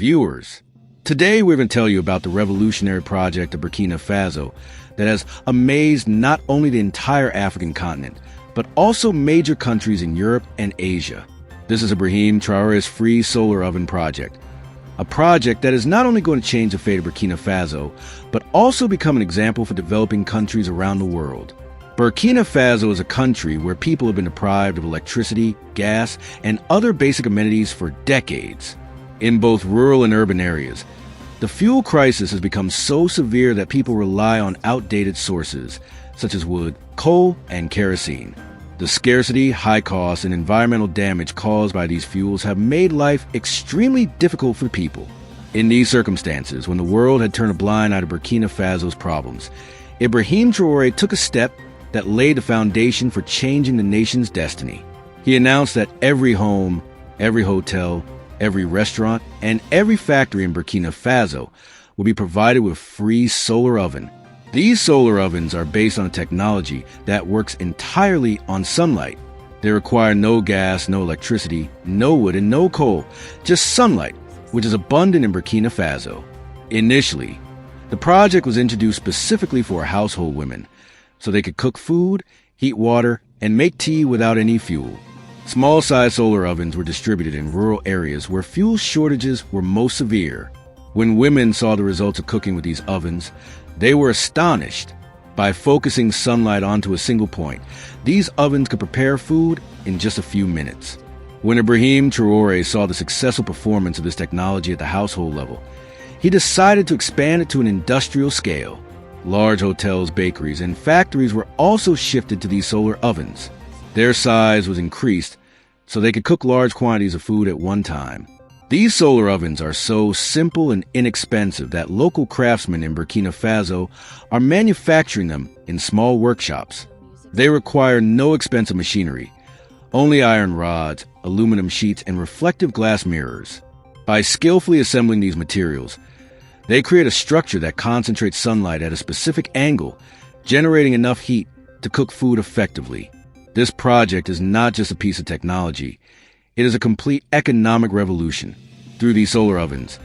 viewers. Today we're going to tell you about the revolutionary project of Burkina Faso that has amazed not only the entire African continent, but also major countries in Europe and Asia. This is Ibrahim Traore's free solar oven project, a project that is not only going to change the fate of Burkina Faso, but also become an example for developing countries around the world. Burkina Faso is a country where people have been deprived of electricity, gas, and other basic amenities for decades. In both rural and urban areas, the fuel crisis has become so severe that people rely on outdated sources, such as wood, coal, and kerosene. The scarcity, high costs, and environmental damage caused by these fuels have made life extremely difficult for people. In these circumstances, when the world had turned a blind eye to Burkina Faso's problems, Ibrahim Traore took a step that laid the foundation for changing the nation's destiny. He announced that every home, every hotel, every restaurant, and every factory in Burkina Faso will be provided with a free solar oven. These solar ovens are based on a technology that works entirely on sunlight. They require no gas, no electricity, no wood, and no coal, just sunlight, which is abundant in Burkina Faso. Initially, the project was introduced specifically for household women, so they could cook food, heat water, and make tea without any fuel. Small-sized solar ovens were distributed in rural areas where fuel shortages were most severe. When women saw the results of cooking with these ovens, they were astonished. By focusing sunlight onto a single point, these ovens could prepare food in just a few minutes. When Ibrahim Traore saw the successful performance of this technology at the household level, he decided to expand it to an industrial scale. Large hotels, bakeries, and factories were also shifted to these solar ovens. Their size was increased so they could cook large quantities of food at one time. These solar ovens are so simple and inexpensive that local craftsmen in Burkina Faso are manufacturing them in small workshops. They require no expensive machinery, only iron rods, aluminum sheets, and reflective glass mirrors. By skillfully assembling these materials, they create a structure that concentrates sunlight at a specific angle, generating enough heat to cook food effectively. This project is not just a piece of technology, it is a complete economic revolution. Through these solar ovens,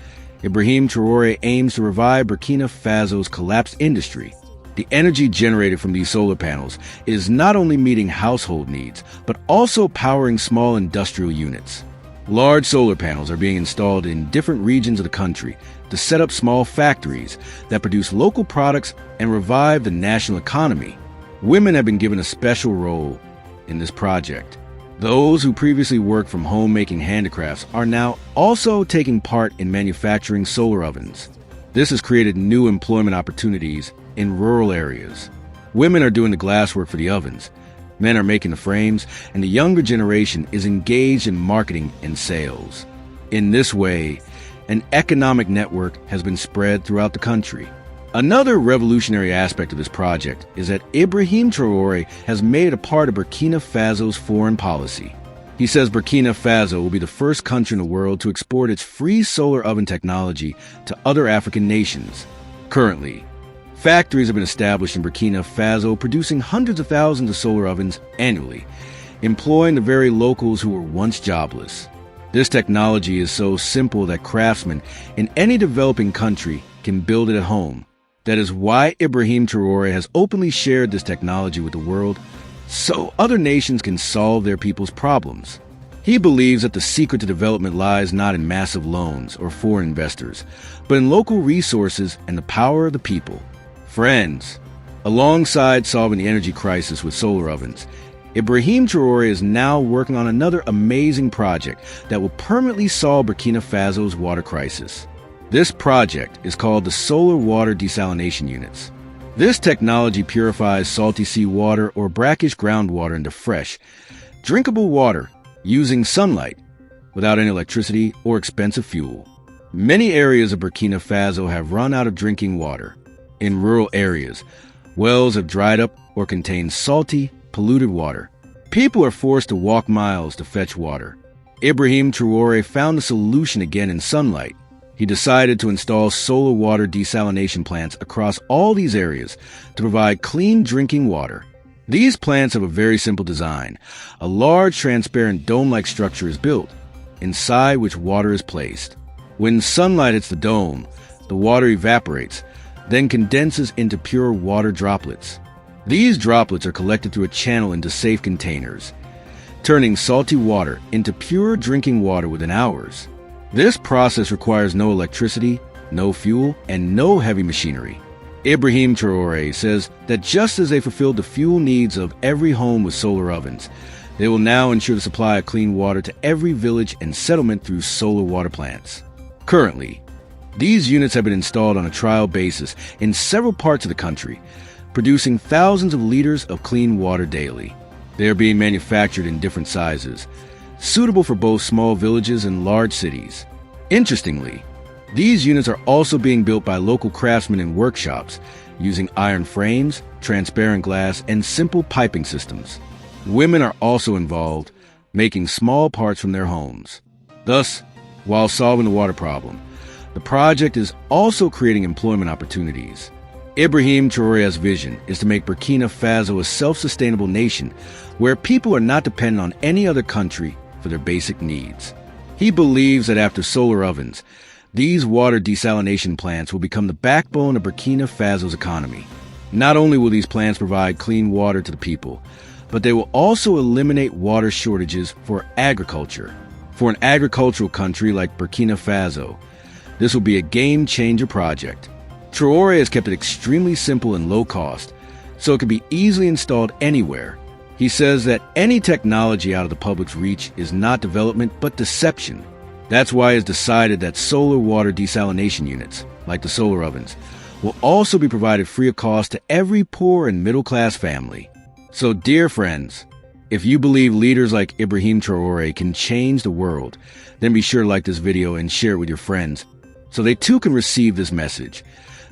Ibrahim Traore aims to revive Burkina Faso's collapsed industry. The energy generated from these solar panels is not only meeting household needs, but also powering small industrial units. Large solar panels are being installed in different regions of the country to set up small factories that produce local products and revive the national economy. Women have been given a special role in this project. Those who previously worked from home making handicrafts are now also taking part in manufacturing solar ovens. This has created new employment opportunities in rural areas. Women are doing the glasswork for the ovens, men are making the frames, and the younger generation is engaged in marketing and sales. In this way, an economic network has been spread throughout the country. Another revolutionary aspect of this project is that Ibrahim Traore has made it a part of Burkina Faso's foreign policy. He says Burkina Faso will be the first country in the world to export its free solar oven technology to other African nations. Currently, factories have been established in Burkina Faso producing hundreds of thousands of solar ovens annually, employing the very locals who were once jobless. This technology is so simple that craftsmen in any developing country can build it at home. That is why Ibrahim Traore has openly shared this technology with the world, so other nations can solve their people's problems. He believes that the secret to development lies not in massive loans or foreign investors, but in local resources and the power of the people. Friends, alongside solving the energy crisis with solar ovens, Ibrahim Traore is now working on another amazing project that will permanently solve Burkina Faso's water crisis. This project is called the Solar Water Desalination Units. This technology purifies salty seawater or brackish groundwater into fresh, drinkable water using sunlight without any electricity or expensive fuel. Many areas of Burkina Faso have run out of drinking water. In rural areas, wells have dried up or contain salty, polluted water. People are forced to walk miles to fetch water. Ibrahim Traore found a solution again in sunlight. He decided to install solar water desalination plants across all these areas to provide clean drinking water. These plants have a very simple design. A large transparent dome-like structure is built, inside which water is placed. When sunlight hits the dome, the water evaporates, then condenses into pure water droplets. These droplets are collected through a channel into safe containers, turning salty water into pure drinking water within hours. This process requires no electricity, no fuel, and no heavy machinery. Ibrahim Traore says that just as they fulfilled the fuel needs of every home with solar ovens, they will now ensure the supply of clean water to every village and settlement through solar water plants. Currently, these units have been installed on a trial basis in several parts of the country, producing thousands of liters of clean water daily. They are being manufactured in different sizes, suitable for both small villages and large cities. Interestingly, these units are also being built by local craftsmen in workshops using iron frames, transparent glass, and simple piping systems. Women are also involved, making small parts from their homes. Thus, while solving the water problem, the project is also creating employment opportunities. Ibrahim Traore's vision is to make Burkina Faso a self-sustainable nation where people are not dependent on any other country for their basic needs. He believes that after solar ovens, these water desalination plants will become the backbone of Burkina Faso's economy. Not only will these plants provide clean water to the people, but they will also eliminate water shortages for agriculture. For an agricultural country like Burkina Faso, this will be a game-changer project. Traore has kept it extremely simple and low cost, so it can be easily installed anywhere. He says that any technology out of the public's reach is not development but deception. That's why he has decided that solar water desalination units, like the solar ovens, will also be provided free of cost to every poor and middle-class family. So, dear friends, if you believe leaders like Ibrahim Traore can change the world, then be sure to like this video and share it with your friends, so they too can receive this message,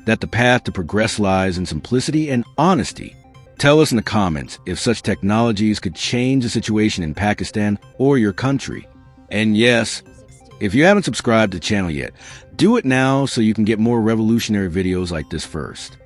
that the path to progress lies in simplicity and honesty. Tell us in the comments if such technologies could change the situation in Pakistan or your country. And yes, if you haven't subscribed to the channel yet, do it now so you can get more revolutionary videos like this first.